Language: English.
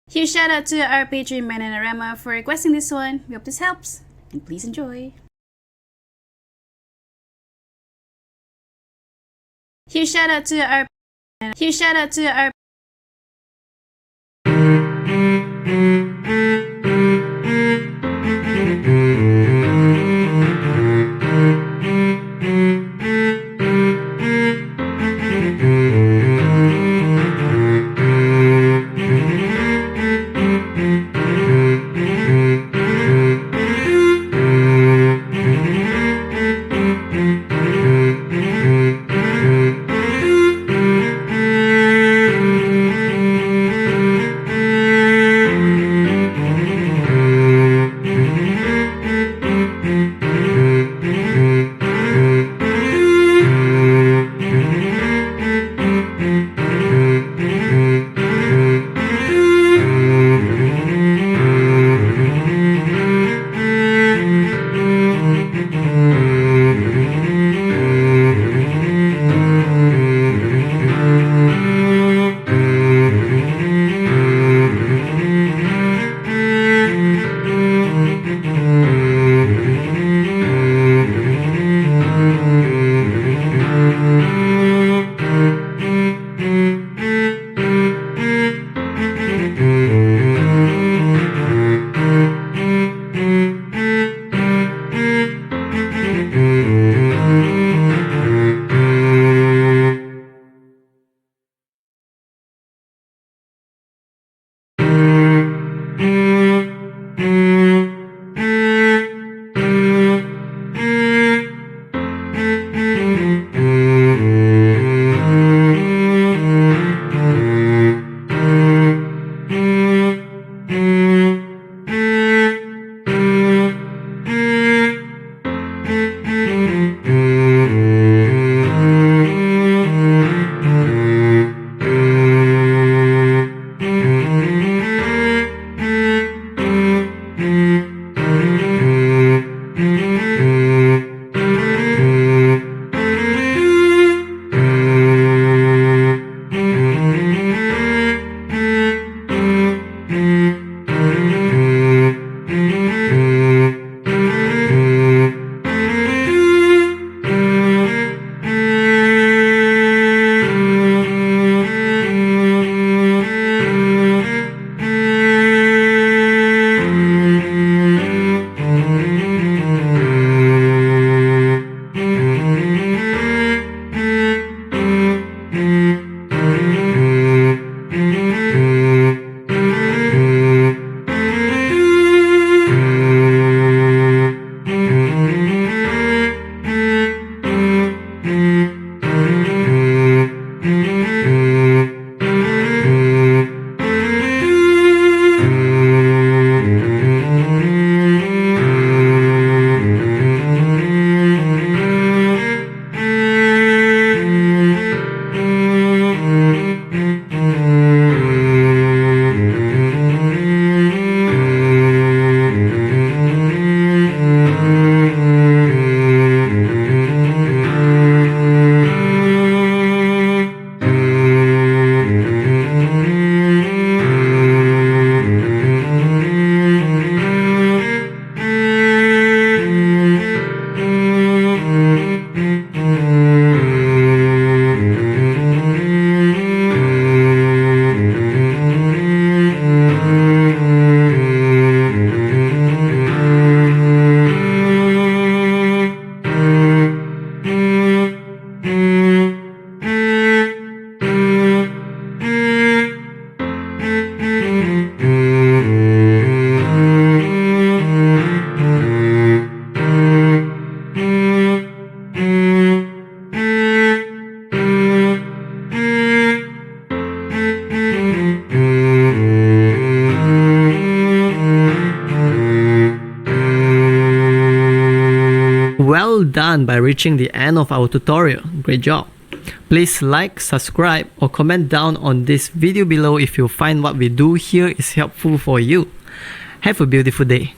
Huge shout out to our patron Mananarama for requesting this one. We hope this helps, and please enjoy. Huge shout out to our Well done by reaching the end of our tutorial. Great job. Please like, subscribe or comment down on this video below if you find what we do here is helpful for you. Have a beautiful day.